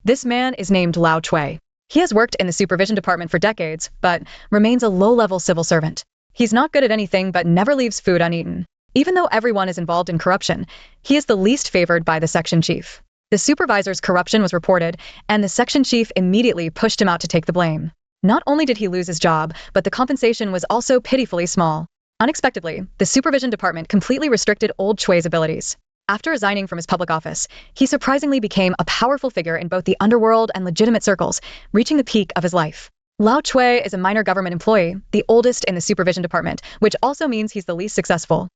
This man is named Lao Chui. He has worked in the supervision department for decades, but remains a low-level civil servant. He's not good at anything but never leaves food uneaten. Even though everyone is involved in corruption, he is the least favored by the section chief. The supervisor's corruption was reported, and the section chief immediately pushed him out to take the blame. Not only did he lose his job, but the compensation was also pitifully small. Unexpectedly, the supervision department completely restricted old Chui's abilities. After resigning from his public office, he surprisingly became a powerful figure in both the underworld and legitimate circles, reaching the peak of his life. Lao Chui is a minor government employee, the oldest in the supervision department, which also means he's the least successful.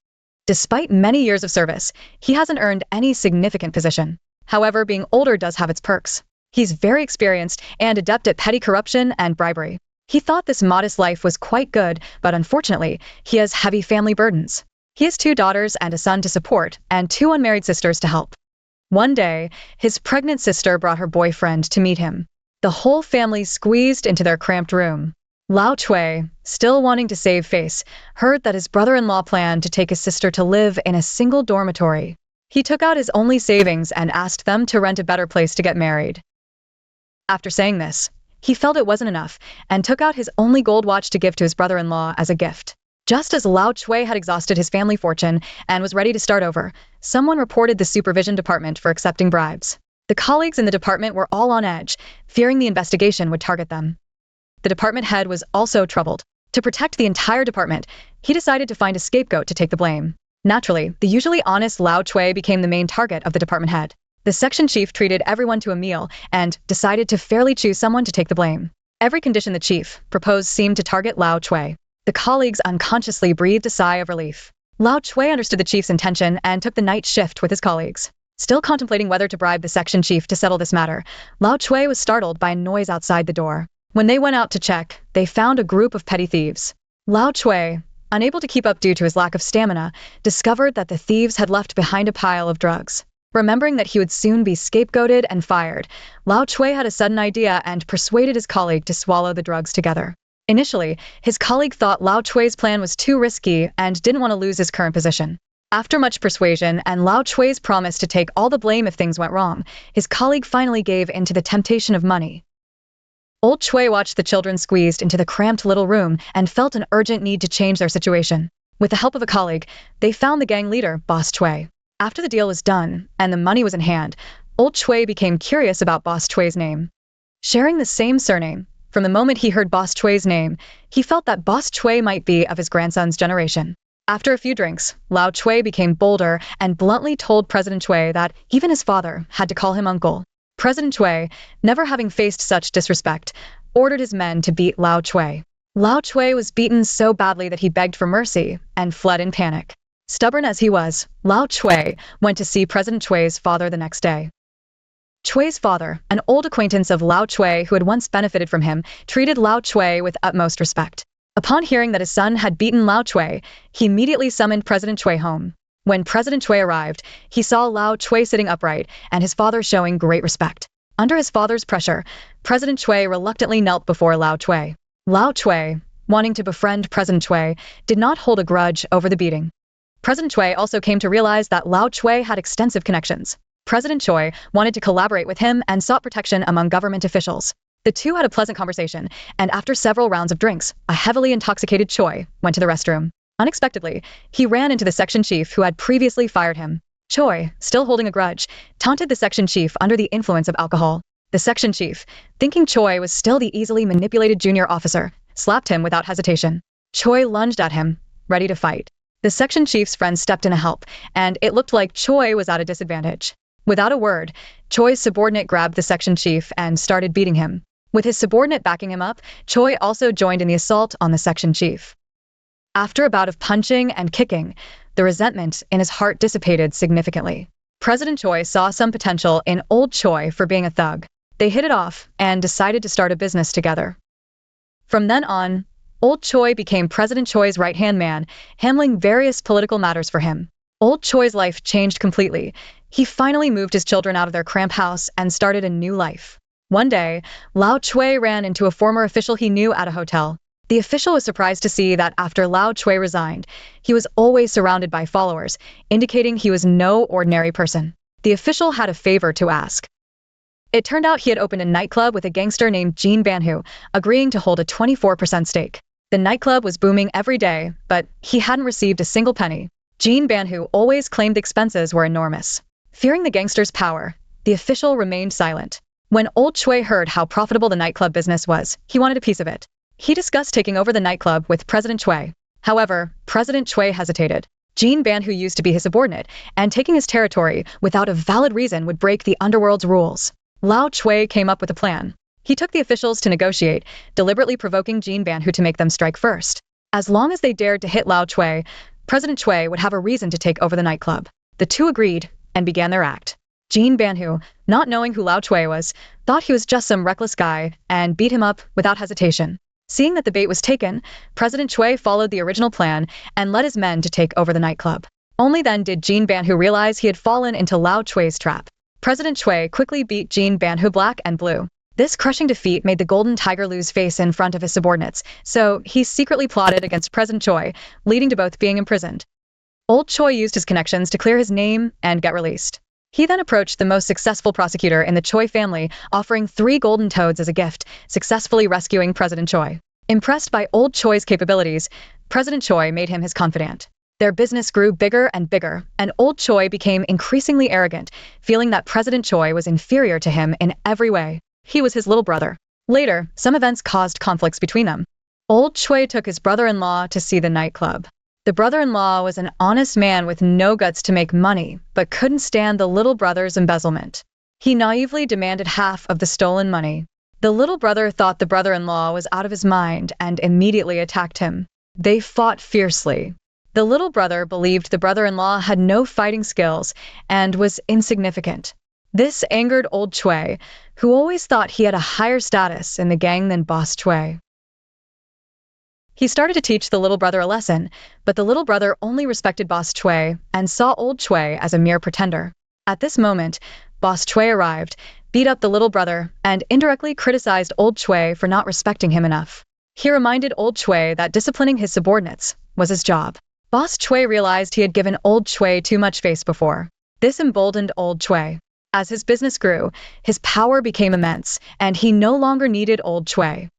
Despite many years of service, he hasn't earned any significant position. However, being older does have its perks. He's very experienced and adept at petty corruption and bribery. He thought this modest life was quite good, but unfortunately, he has heavy family burdens. He has 2 daughters and a son to support, and 2 unmarried sisters to help. One day, his pregnant sister brought her boyfriend to meet him. The whole family squeezed into their cramped room. Lao Chui, still wanting to save face, heard that his brother-in-law planned to take his sister to live in a single dormitory. He took out his only savings and asked them to rent a better place to get married. After saying this, he felt it wasn't enough and took out his only gold watch to give to his brother-in-law as a gift. Just as Lao Chui had exhausted his family fortune and was ready to start over, someone reported the supervision department for accepting bribes. The colleagues in the department were all on edge, fearing the investigation would target them. The department head was also troubled. To protect the entire department, he decided to find a scapegoat to take the blame. Naturally, the usually honest Lao Chui became the main target of the department head. The section chief treated everyone to a meal and decided to fairly choose someone to take the blame. Every condition the chief proposed seemed to target Lao Chui. The colleagues unconsciously breathed a sigh of relief. Lao Chui understood the chief's intention and took the night shift with his colleagues. Still contemplating whether to bribe the section chief to settle this matter, Lao Chui was startled by a noise outside the door. When they went out to check, they found a group of petty thieves. Lao Chui, unable to keep up due to his lack of stamina, discovered that the thieves had left behind a pile of drugs. Remembering that he would soon be scapegoated and fired, Lao Chui had a sudden idea and persuaded his colleague to swallow the drugs together. Initially, his colleague thought Lao Chui's plan was too risky and didn't want to lose his current position. After much persuasion and Lao Chui's promise to take all the blame if things went wrong, his colleague finally gave in to the temptation of money. Old Chui watched the children squeezed into the cramped little room and felt an urgent need to change their situation. With the help of a colleague, they found the gang leader, Boss Chui. After the deal was done and the money was in hand, Old Chui became curious about Boss Chui's name. Sharing the same surname, from the moment he heard Boss Chui's name, he felt that Boss Chui might be of his grandson's generation. After a few drinks, Lao Chui became bolder and bluntly told President Chui that even his father had to call him uncle. President Chui, never having faced such disrespect, ordered his men to beat Lao Chui. Lao Chui was beaten so badly that he begged for mercy and fled in panic. Stubborn as he was, Lao Chui went to see President Chui's father the next day. Chui's father, an old acquaintance of Lao Chui who had once benefited from him, treated Lao Chui with utmost respect. Upon hearing that his son had beaten Lao Chui, he immediately summoned President Chui home. When President Chui arrived, he saw Lao Chui sitting upright and his father showing great respect. Under his father's pressure, President Chui reluctantly knelt before Lao Chui. Lao Chui, wanting to befriend President Chui, did not hold a grudge over the beating. President Chui also came to realize that Lao Chui had extensive connections. President Chui wanted to collaborate with him and sought protection among government officials. The two had a pleasant conversation, and after several rounds of drinks, a heavily intoxicated Chui went to the restroom. Unexpectedly, he ran into the section chief who had previously fired him. Chui, still holding a grudge, taunted the section chief under the influence of alcohol. The section chief, thinking Chui was still the easily manipulated junior officer, slapped him without hesitation. Chui lunged at him, ready to fight. The section chief's friends stepped in to help, and it looked like Chui was at a disadvantage. Without a word, Chui's subordinate grabbed the section chief and started beating him. With his subordinate backing him up, Chui also joined in the assault on the section chief. After a bout of punching and kicking, the resentment in his heart dissipated significantly. President Chui saw some potential in old Chui for being a thug. They hit it off and decided to start a business together. From then on, old Chui became President Chui's right-hand man, handling various political matters for him. Old Chui's life changed completely. He finally moved his children out of their cramped house and started a new life. One day, Lao Chui ran into a former official he knew at a hotel. The official was surprised to see that after Lao Chui resigned, he was always surrounded by followers, indicating he was no ordinary person. The official had a favor to ask. It turned out he had opened a nightclub with a gangster named Jean Banhu, agreeing to hold a 24% stake. The nightclub was booming every day, but he hadn't received a single penny. Jean Banhu always claimed the expenses were enormous. Fearing the gangster's power, the official remained silent. When Old Chui heard how profitable the nightclub business was, he wanted a piece of it. He discussed taking over the nightclub with President Chui. However, President Chui hesitated. Jean Banhu used to be his subordinate, and taking his territory without a valid reason would break the Underworld's rules. Lao Chui came up with a plan. He took the officials to negotiate, deliberately provoking Jean Banhu to make them strike first. As long as they dared to hit Lao Chui, President Chui would have a reason to take over the nightclub. The two agreed and began their act. Jean Banhu, not knowing who Lao Chui was, thought he was just some reckless guy and beat him up without hesitation. Seeing that the bait was taken, President Chui followed the original plan and led his men to take over the nightclub. Only then did Jean Banhu realize he had fallen into Lao Chui's trap. President Chui quickly beat Jean Banhu black and blue. This crushing defeat made the Golden Tiger lose face in front of his subordinates, so he secretly plotted against President Chui, leading to both being imprisoned. Old Chui used his connections to clear his name and get released. He then approached the most successful prosecutor in the Chui family, offering 3 golden toads as a gift, successfully rescuing President Chui. Impressed by Old Chui's capabilities, President Chui made him his confidant. Their business grew bigger and bigger, and Old Chui became increasingly arrogant, feeling that President Chui was inferior to him in every way. He was his little brother. Later, some events caused conflicts between them. Old Chui took his brother-in-law to see the nightclub. The brother-in-law was an honest man with no guts to make money, but couldn't stand the little brother's embezzlement. He naively demanded half of the stolen money. The little brother thought the brother-in-law was out of his mind and immediately attacked him. They fought fiercely. The little brother believed the brother-in-law had no fighting skills and was insignificant. This angered Old Chui, who always thought he had a higher status in the gang than Boss Chui. He started to teach the little brother a lesson, but the little brother only respected Boss Chui and saw Old Chui as a mere pretender. At this moment, Boss Chui arrived, beat up the little brother, and indirectly criticized Old Chui for not respecting him enough. He reminded Old Chui that disciplining his subordinates was his job. Boss Chui realized he had given Old Chui too much face before. This emboldened Old Chui. As his business grew, his power became immense, and he no longer needed Old Chui.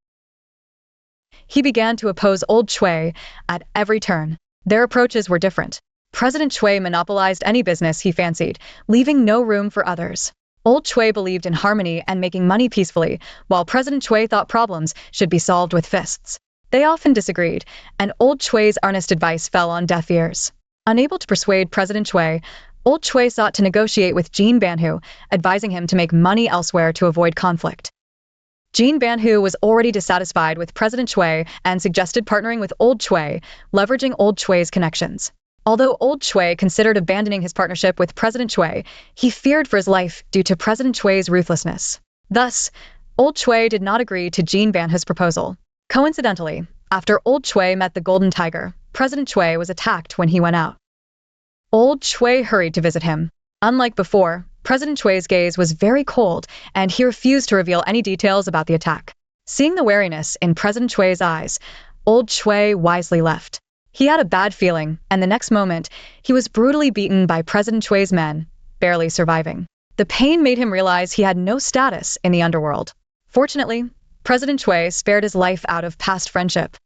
He began to oppose Old Chui at every turn. Their approaches were different. President Chui monopolized any business he fancied, leaving no room for others. Old Chui believed in harmony and making money peacefully, while President Chui thought problems should be solved with fists. They often disagreed, and Old Chui's earnest advice fell on deaf ears. Unable to persuade President Chui, Old Chui sought to negotiate with Jean Banhu, advising him to make money elsewhere to avoid conflict. Jean Banhu was already dissatisfied with President Chui and suggested partnering with Old Chui, leveraging Old Chui's connections. Although Old Chui considered abandoning his partnership with President Chui, he feared for his life due to President Chui's ruthlessness. Thus, Old Chui did not agree to Jean Banhu's proposal. Coincidentally, after Old Chui met the Golden Tiger, President Chui was attacked when he went out. Old Chui hurried to visit him. Unlike before, President Chui's gaze was very cold, and he refused to reveal any details about the attack. Seeing the wariness in President Chui's eyes, Old Chui wisely left. He had a bad feeling, and the next moment, he was brutally beaten by President Chui's men, barely surviving. The pain made him realize he had no status in the underworld. Fortunately, President Chui spared his life out of past friendship.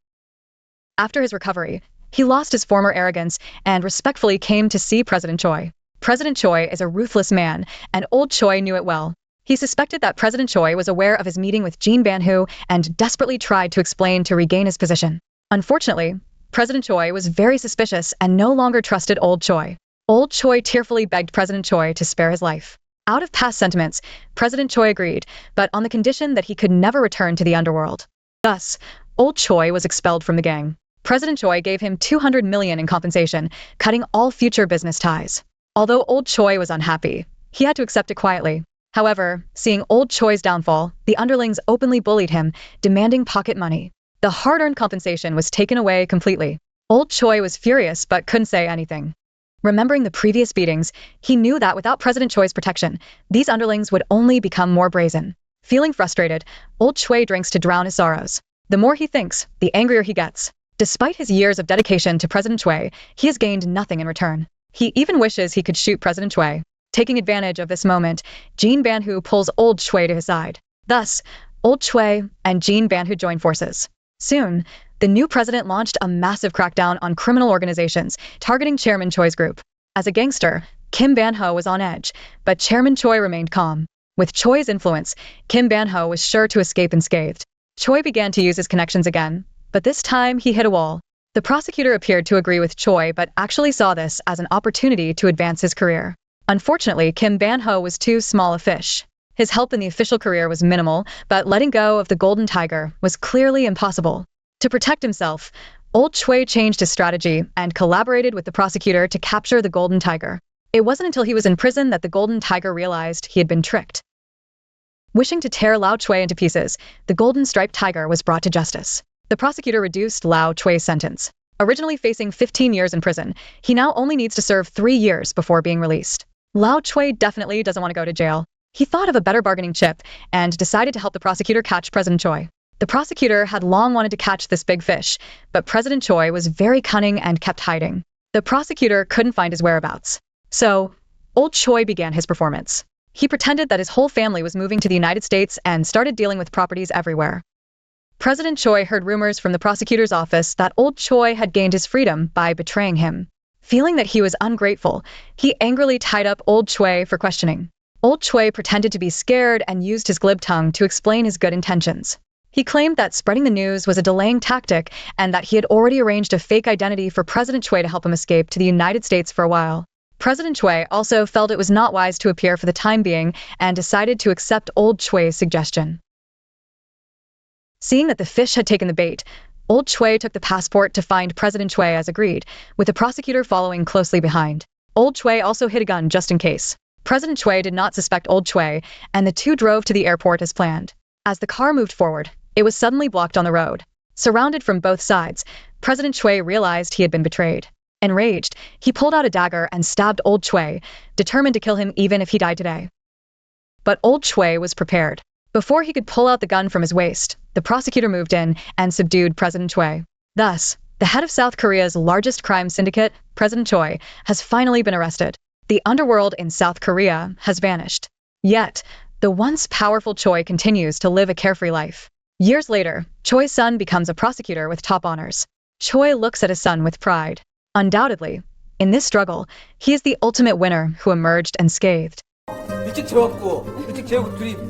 After his recovery, he lost his former arrogance and respectfully came to see President Chui. President Chui is a ruthless man, and Old Chui knew it well. He suspected that President Chui was aware of his meeting with Jean Banhu and desperately tried to explain to regain his position. Unfortunately, President Chui was very suspicious and no longer trusted Old Chui. Old Chui tearfully begged President Chui to spare his life. Out of past sentiments, President Chui agreed, but on the condition that he could never return to the underworld. Thus, Old Chui was expelled from the gang. President Chui gave him 200 million in compensation, cutting all future business ties. Although Old Chui was unhappy, he had to accept it quietly. However, seeing Old Chui's downfall, the underlings openly bullied him, demanding pocket money. The hard-earned compensation was taken away completely. Old Chui was furious but couldn't say anything. Remembering the previous beatings, he knew that without President Chui's protection, these underlings would only become more brazen. Feeling frustrated, Old Chui drinks to drown his sorrows. The more he thinks, the angrier he gets. Despite his years of dedication to President Chui, he has gained nothing in return. He even wishes he could shoot President Chui. Taking advantage of this moment, Jean Banhu pulls old Chui to his side. Thus, old Chui and Jean Banhu join forces. Soon, the new president launched a massive crackdown on criminal organizations, targeting Chairman Choi's group. As a gangster, Kim Ban-ho was on edge, but Chairman Choi remained calm. With Choi's influence, Kim Ban-ho was sure to escape unscathed. Choi began to use his connections again, but this time he hit a wall. The prosecutor appeared to agree with Choi but actually saw this as an opportunity to advance his career. Unfortunately, Kim Ban-ho was too small a fish. His help in the official career was minimal, but letting go of the Golden Tiger was clearly impossible. To protect himself, old Choi changed his strategy and collaborated with the prosecutor to capture the Golden Tiger. It wasn't until he was in prison that the Golden Tiger realized he had been tricked. Wishing to tear Lao Chui into pieces, the Golden Striped Tiger was brought to justice. The prosecutor reduced Lao Chui's sentence. Originally facing 15 years in prison, he now only needs to serve 3 years before being released. Lao Chui definitely doesn't want to go to jail. He thought of a better bargaining chip and decided to help the prosecutor catch President Choi. The prosecutor had long wanted to catch this big fish, but President Choi was very cunning and kept hiding. The prosecutor couldn't find his whereabouts. So, old Choi began his performance. He pretended that his whole family was moving to the United States and started dealing with properties everywhere. President Choi heard rumors from the prosecutor's office that old Choi had gained his freedom by betraying him. Feeling that he was ungrateful, he angrily tied up old Choi for questioning. Old Choi pretended to be scared and used his glib tongue to explain his good intentions. He claimed that spreading the news was a delaying tactic and that he had already arranged a fake identity for President Choi to help him escape to the United States for a while. President Choi also felt it was not wise to appear for the time being and decided to accept old Choi's suggestion. Seeing that the fish had taken the bait, old Choi took the passport to find President Choi as agreed, with the prosecutor following closely behind. Old Choi also hid a gun just in case. President Choi did not suspect old Choi, and the two drove to the airport as planned. As the car moved forward, it was suddenly blocked on the road. Surrounded from both sides, President Choi realized he had been betrayed. Enraged, he pulled out a dagger and stabbed old Choi, determined to kill him even if he died today. But old Choi was prepared. Before he could pull out the gun from his waist, the prosecutor moved in and subdued President Choi. Thus, the head of South Korea's largest crime syndicate, President Choi, has finally been arrested. The underworld in South Korea has vanished. Yet, the once powerful Choi continues to live a carefree life. Years later, Choi's son becomes a prosecutor with top honors. Choi looks at his son with pride. Undoubtedly, in this struggle, he is the ultimate winner who emerged unscathed. 일찍 재웠고 일찍 재우고 둘이